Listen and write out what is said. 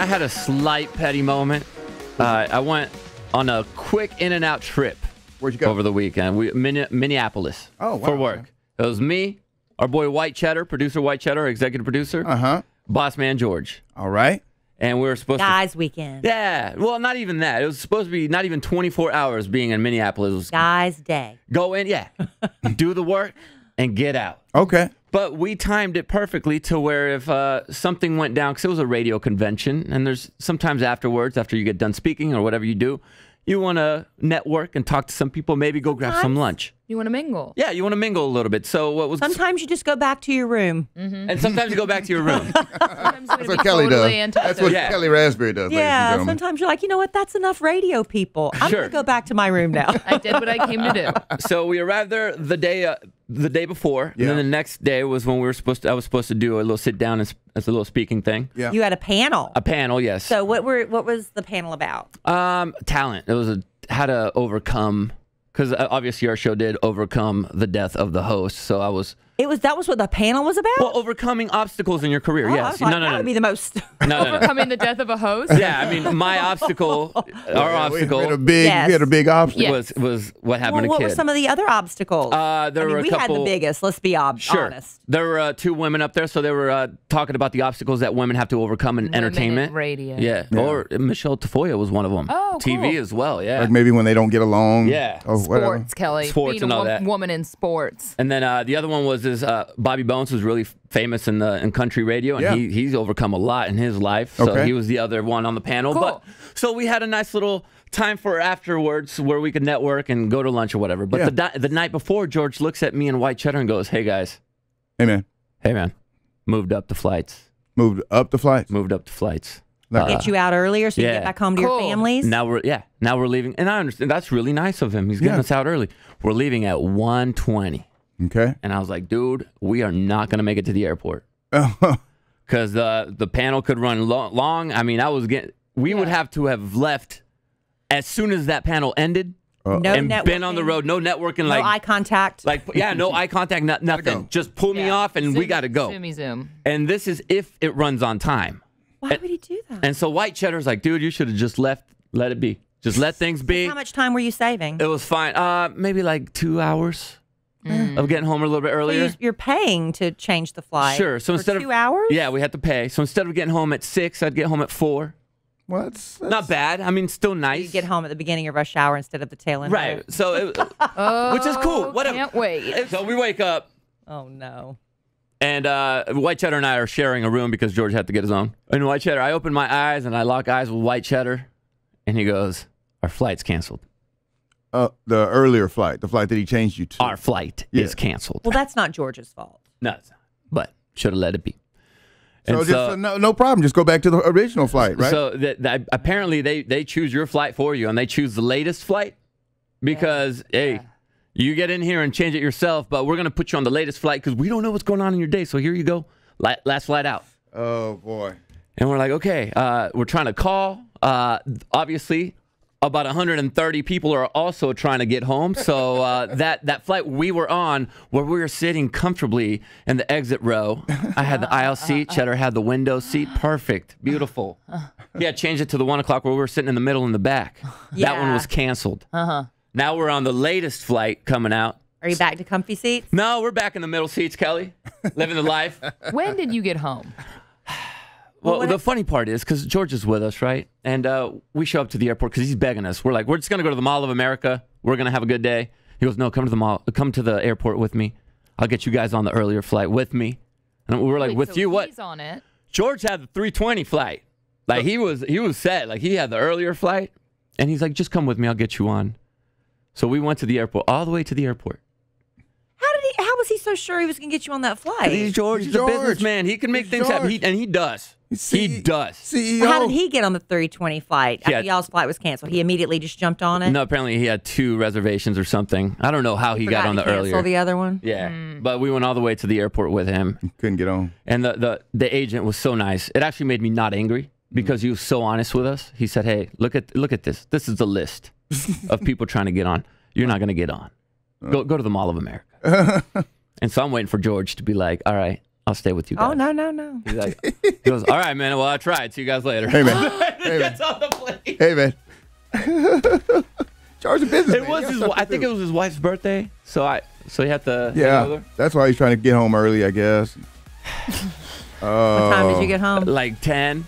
I had a slight petty moment. I went on a quick in-and-out trip. Where'd you go? Over the weekend. Minneapolis. Oh, wow. For work. It was me, our boy White Cheddar, producer White Cheddar, executive producer. Bossman George. All right. And we were supposed Guys' weekend. Yeah. Well, not even that. It was supposed to be not even 24 hours being in Minneapolis. It was Guys' day. Go in, do the work, and get out. Okay. But we timed it perfectly to where if something went down, because it was a radio convention, and there's sometimes afterwards, after you get done speaking or whatever you do, you want to network and talk to some people, maybe go grab some lunch. You want to mingle. Yeah, you want to mingle a little bit. So what was Sometimes you just go back to your room. And sometimes you go back to your room. That's what Kelly does. That's what Kelly Raspberry does. Yeah, sometimes you're like, you know what? That's enough radio people. I'm going to go back to my room now. I did what I came to do. So we arrived there the day before, and then the next day was when I was supposed to do a little sit down as a little speaking thing. Yeah. You had a panel. A panel, yes. So what was the panel about? Talent. It was how to overcome. Because obviously our show did overcome the death of the host, so that was what the panel was about? Well, overcoming obstacles in your career, yes. No, that would be the most. Overcoming the death of a host? Yeah, I mean, my obstacle, our obstacle. We had a big obstacle. Was what happened to what kid. were some of the other obstacles? There were a we couple, had the biggest, let's be honest. There were two women up there, so they were talking about the obstacles that women have to overcome in entertainment. Radio. Yeah. Or Michelle Tafoya was one of them. Oh, TV cool. as well, yeah. Like maybe when they don't get along. Yeah. Or whatever. Sports, Kelly. Sports Being and all a that. woman in sports. And then the other one was Bobby Bones, who's really famous in country radio, and he's overcome a lot in his life. So he was the other one on the panel. Cool. But so we had a nice little time for afterwards where we could network and go to lunch or whatever. But the night before, George looks at me and White Cheddar and goes, "Hey guys, hey man, moved up the flights. Moved up the flights. Get you out earlier so you get back home to your families. Now we're leaving, and I understand that's really nice of him. He's getting us out early. We're leaving at 1:20. Okay. And I was like, dude, we are not going to make it to the airport. Because the panel could run long. I mean, we would have to have left as soon as that panel ended. No and networking. Been on the road, no networking. No eye contact. No eye contact, nothing. Just pull me off and we got to go. Zoom. And this is if it runs on time. Why would he do that? And so White Cheddar's like, dude, you should have just let it be. Just let things be. How much time were you saving? It was fine. Maybe like 2 hours. Of getting home a little bit earlier. So you're paying to change the flight. Sure. So instead of 2 hours? Yeah, we had to pay. So instead of getting home at 6, I'd get home at 4. Well, that's not bad. I mean, still nice. You get home at the beginning of rush hour instead of the tail end. Right. So, which is cool. Whatever. Can't wait. So we wake up. Oh no. And White Cheddar and I are sharing a room because George had to get his own. And White Cheddar, I open my eyes and I lock eyes with White Cheddar, and he goes, "Our flight's canceled." The earlier flight, the flight that he changed you to. Our flight is canceled. Well, that's not George's fault. No, it's not. But should have let it be. So no problem. Just go back to the original flight, right? So apparently they choose your flight for you, and they choose the latest flight because, you get in here and change it yourself, but we're going to put you on the latest flight because we don't know what's going on in your day. So here you go. Last flight out. Oh, boy. And we're like, okay, we're trying to call. Obviously, about 130 people are also trying to get home. So that flight we were on, where we were sitting comfortably in the exit row, I had the aisle seat. Cheddar had the window seat. Perfect. Beautiful. Yeah, changed it to the 1 o'clock where we were sitting in the middle in the back. That one was canceled. Now we're on the latest flight coming out. Are you back to comfy seats? No, we're back in the middle seats, Kelly. Living the life. When did you get home? Well, the funny part is, because George is with us, right? And we show up to the airport because he's begging us. We're like, we're just going to go to the Mall of America. We're going to have a good day. He goes, no, come to the mall. Come to the airport with me. I'll get you guys on the earlier flight with me. And we were like, with you, what? He's on it. George had the 3:20 flight. Like, he was set. Like, he had the earlier flight. And he's like, just come with me. I'll get you on. So we went to the airport, all the way to the airport. How was he so sure he was going to get you on that flight? He's George. He's a businessman. He can make things happen. And he does. He does. CEO. How did he get on the 3:20 flight after y'all's flight was canceled? He immediately just jumped on it? No, apparently he had 2 reservations or something. I don't know how he got on the earlier. Cancel the other one? Yeah, but we went all the way to the airport with him. Couldn't get on. And the agent was so nice. It actually made me not angry because he was so honest with us. He said, hey, look at this. This is the list of people trying to get on. You're not going to get on. Go to the Mall of America. And so I'm waiting for George to be like, all right, I'll stay with you guys. Oh, no. He's like, he goes, all right, man. Well, I tried. See you guys later. Hey, man. He gets on the plane. Hey, man. Charge of business. It was I think it was his wife's birthday, so he had to. Yeah, that's why he's trying to get home early, I guess. What time did you get home? Like 10.